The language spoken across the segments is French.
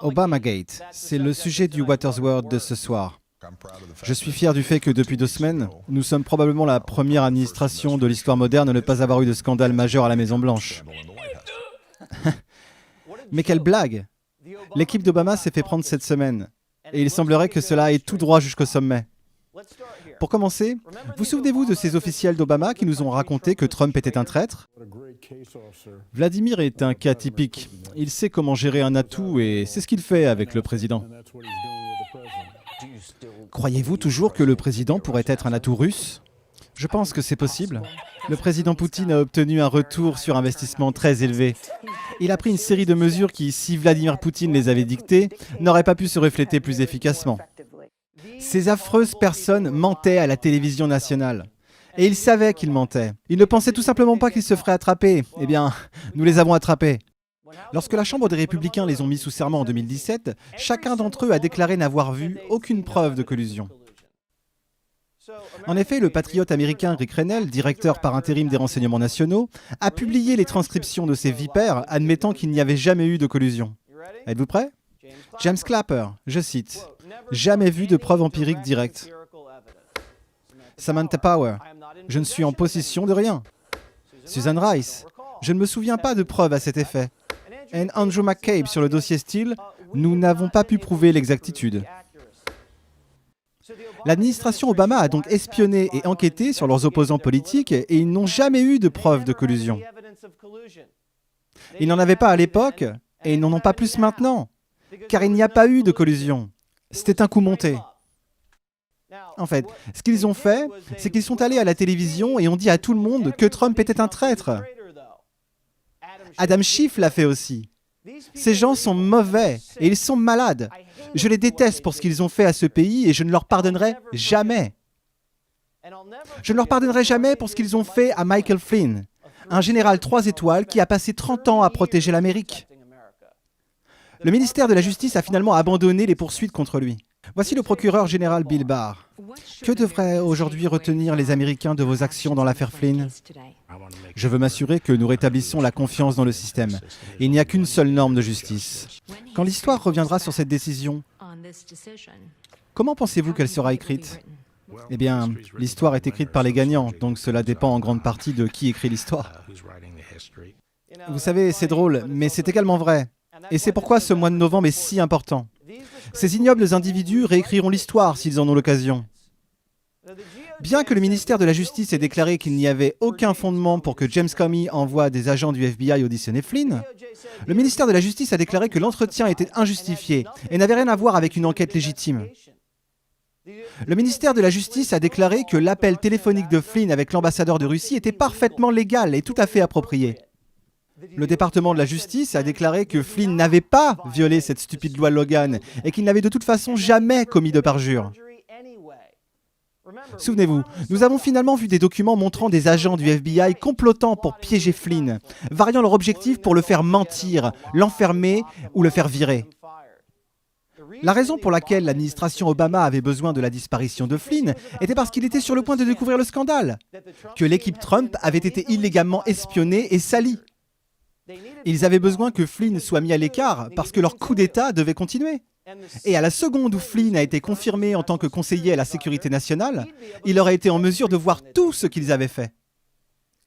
Obamagate, c'est le sujet du Watersworld de ce soir. Je suis fier du fait que depuis 2 semaines, nous sommes probablement la première administration de l'histoire moderne à ne pas avoir eu de scandale majeur à la Maison-Blanche. Mais quelle blague! L'équipe d'Obama s'est fait prendre cette semaine, et il semblerait que cela aille tout droit jusqu'au sommet. Pour commencer, vous souvenez-vous de ces officiels d'Obama qui nous ont raconté que Trump était un traître? Vladimir est un cas typique. Il sait comment gérer un atout et c'est ce qu'il fait avec le président. Croyez-vous toujours que le président pourrait être un atout russe? Je pense que c'est possible. Le président Poutine a obtenu un retour sur investissement très élevé. Il a pris une série de mesures qui, si Vladimir Poutine les avait dictées, n'auraient pas pu se refléter plus efficacement. Ces affreuses personnes mentaient à la télévision nationale. Et ils savaient qu'ils mentaient. Ils ne pensaient tout simplement pas qu'ils se feraient attraper. Eh bien, nous les avons attrapés. Lorsque la Chambre des Républicains les ont mis sous serment en 2017, chacun d'entre eux a déclaré n'avoir vu aucune preuve de collusion. En effet, le patriote américain Rick Rennell, directeur par intérim des renseignements nationaux, a publié les transcriptions de ces vipères admettant qu'il n'y avait jamais eu de collusion. Êtes-vous prêts? James Clapper, je cite, « Jamais vu de preuve empirique directe. » Samantha Power, « Je ne suis en possession de rien. » Susan Rice, « Je ne me souviens pas de preuves à cet effet. » Et Andrew McCabe sur le dossier Steele, « Nous n'avons pas pu prouver l'exactitude. » L'administration Obama a donc espionné et enquêté sur leurs opposants politiques et ils n'ont jamais eu de preuve de collusion. Ils n'en avaient pas à l'époque et ils n'en ont pas plus maintenant, car il n'y a pas eu de collusion. C'était un coup monté. En fait, ce qu'ils ont fait, c'est qu'ils sont allés à la télévision et ont dit à tout le monde que Trump était un traître. Adam Schiff l'a fait aussi. Ces gens sont mauvais et ils sont malades. Je les déteste pour ce qu'ils ont fait à ce pays et je ne leur pardonnerai jamais. Je ne leur pardonnerai jamais pour ce qu'ils ont fait à Michael Flynn, un général 3 étoiles qui a passé 30 ans à protéger l'Amérique. Le ministère de la Justice a finalement abandonné les poursuites contre lui. Voici le procureur général Bill Barr. Que devraient aujourd'hui retenir les Américains de vos actions dans l'affaire Flynn? Je veux m'assurer que nous rétablissons la confiance dans le système. Il n'y a qu'une seule norme de justice. Quand l'histoire reviendra sur cette décision, comment pensez-vous qu'elle sera écrite? Eh bien, l'histoire est écrite par les gagnants, donc cela dépend en grande partie de qui écrit l'histoire. Vous savez, c'est drôle, mais c'est également vrai. Et c'est pourquoi ce mois de novembre est si important. Ces ignobles individus réécriront l'histoire s'ils en ont l'occasion. Bien que le ministère de la Justice ait déclaré qu'il n'y avait aucun fondement pour que James Comey envoie des agents du FBI auditionner Flynn, le ministère de la Justice a déclaré que l'entretien était injustifié et n'avait rien à voir avec une enquête légitime. Le ministère de la Justice a déclaré que l'appel téléphonique de Flynn avec l'ambassadeur de Russie était parfaitement légal et tout à fait approprié. Le département de la Justice a déclaré que Flynn n'avait pas violé cette stupide loi Logan et qu'il n'avait de toute façon jamais commis de parjure. Souvenez-vous, nous avons finalement vu des documents montrant des agents du FBI complotant pour piéger Flynn, variant leur objectif pour le faire mentir, l'enfermer ou le faire virer. La raison pour laquelle l'administration Obama avait besoin de la disparition de Flynn était parce qu'il était sur le point de découvrir le scandale, que l'équipe Trump avait été illégalement espionnée et salie. Ils avaient besoin que Flynn soit mis à l'écart parce que leur coup d'État devait continuer. Et à la seconde où Flynn a été confirmé en tant que conseiller à la sécurité nationale, il aurait été en mesure de voir tout ce qu'ils avaient fait.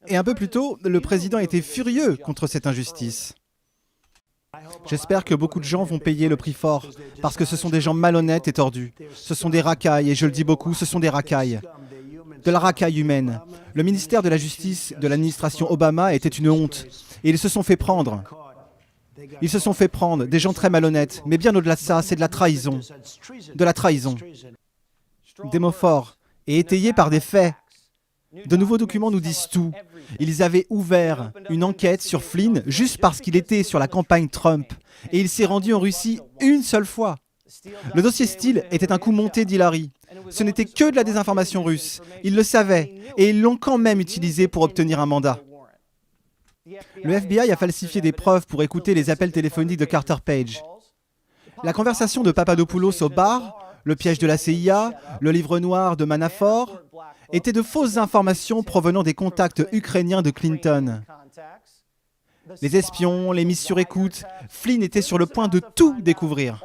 Et un peu plus tôt, le président était furieux contre cette injustice. J'espère que beaucoup de gens vont payer le prix fort, parce que ce sont des gens malhonnêtes et tordus. Ce sont des racailles, et je le dis beaucoup, ce sont des racailles. De la racaille humaine. Le ministère de la Justice de l'administration Obama était une honte. Et ils se sont fait prendre. Ils se sont fait prendre, des gens très malhonnêtes. Mais bien au-delà de ça, c'est de la trahison. De la trahison. Des mots forts et étayés par des faits. De nouveaux documents nous disent tout. Ils avaient ouvert une enquête sur Flynn juste parce qu'il était sur la campagne Trump. Et il s'est rendu en Russie une seule fois. Le dossier Steele était un coup monté d'Hillary. Ce n'était que de la désinformation russe. Ils le savaient et ils l'ont quand même utilisé pour obtenir un mandat. Le FBI a falsifié des preuves pour écouter les appels téléphoniques de Carter Page. La conversation de Papadopoulos au bar, le piège de la CIA, le livre noir de Manafort, étaient de fausses informations provenant des contacts ukrainiens de Clinton. Les espions, les mises sur écoute, Flynn était sur le point de tout découvrir.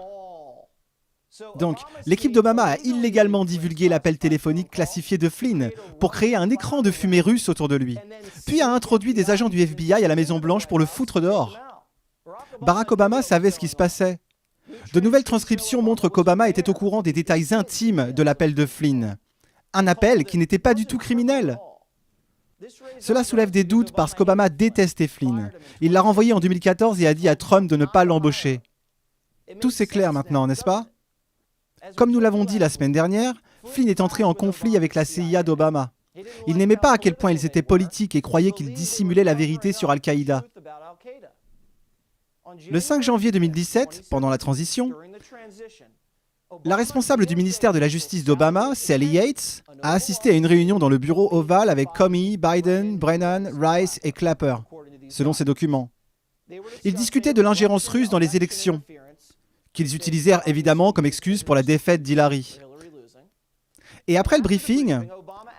Donc, l'équipe d'Obama a illégalement divulgué l'appel téléphonique classifié de Flynn pour créer un écran de fumée russe autour de lui, puis a introduit des agents du FBI à la Maison-Blanche pour le foutre dehors. Barack Obama savait ce qui se passait. De nouvelles transcriptions montrent qu'Obama était au courant des détails intimes de l'appel de Flynn. Un appel qui n'était pas du tout criminel. Cela soulève des doutes parce qu'Obama détestait Flynn. Il l'a renvoyé en 2014 et a dit à Trump de ne pas l'embaucher. Tout c'est clair maintenant, n'est-ce pas ? Comme nous l'avons dit la semaine dernière, Flynn est entré en conflit avec la CIA d'Obama. Il n'aimait pas à quel point ils étaient politiques et croyait qu'ils dissimulaient la vérité sur Al-Qaïda. Le 5 janvier 2017, pendant la transition, la responsable du ministère de la Justice d'Obama, Sally Yates, a assisté à une réunion dans le bureau ovale avec Comey, Biden, Brennan, Rice et Clapper, selon ces documents. Ils discutaient de l'ingérence russe dans les élections, qu'ils utilisèrent évidemment comme excuse pour la défaite d'Hillary. Et après le briefing,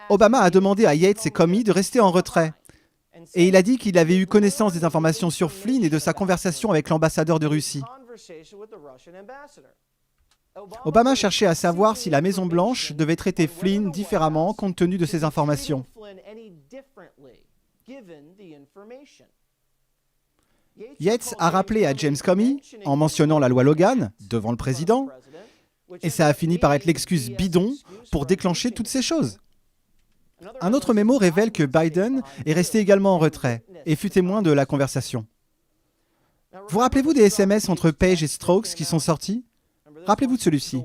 Obama a demandé à Yates et Comey de rester en retrait. Et il a dit qu'il avait eu connaissance des informations sur Flynn et de sa conversation avec l'ambassadeur de Russie. Obama cherchait à savoir si la Maison-Blanche devait traiter Flynn différemment compte tenu de ces informations. Yates a rappelé à James Comey, en mentionnant la loi Logan, devant le président, et ça a fini par être l'excuse bidon pour déclencher toutes ces choses. Un autre mémo révèle que Biden est resté également en retrait et fut témoin de la conversation. Vous rappelez-vous des SMS entre Page et Strokes qui sont sortis ? Rappelez-vous de celui-ci.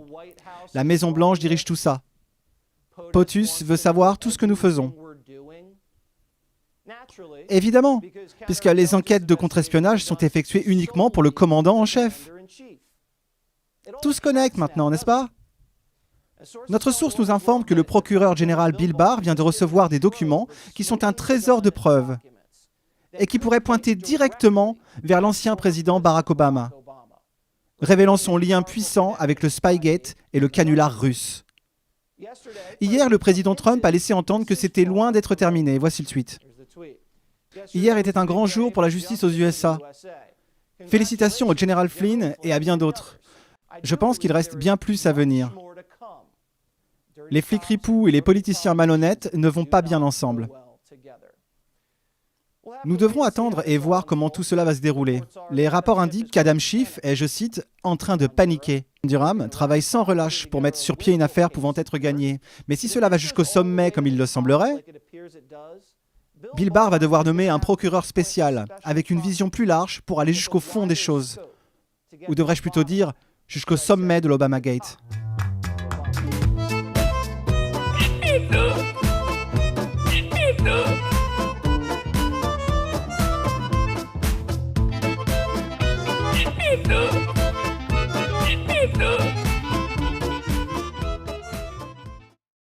La Maison-Blanche dirige tout ça. POTUS veut savoir tout ce que nous faisons. Évidemment, puisque les enquêtes de contre-espionnage sont effectuées uniquement pour le commandant en chef. Tout se connecte maintenant, n'est-ce pas ? Notre source nous informe que le procureur général Bill Barr vient de recevoir des documents qui sont un trésor de preuves et qui pourraient pointer directement vers l'ancien président Barack Obama, révélant son lien puissant avec le Spygate et le canular russe. Hier, le président Trump a laissé entendre que c'était loin d'être terminé. Voici le tweet. Hier était un grand jour pour la justice aux USA. Félicitations au général Flynn et à bien d'autres. Je pense qu'il reste bien plus à venir. Les flics ripoux et les politiciens malhonnêtes ne vont pas bien ensemble. Nous devrons attendre et voir comment tout cela va se dérouler. Les rapports indiquent qu'Adam Schiff est, je cite, en train de paniquer. Durham travaille sans relâche pour mettre sur pied une affaire pouvant être gagnée. Mais si cela va jusqu'au sommet comme il le semblerait, Bill Barr va devoir nommer un procureur spécial avec une vision plus large pour aller jusqu'au fond des choses. Ou devrais-je plutôt dire, jusqu'au sommet de l'Obamagate. No.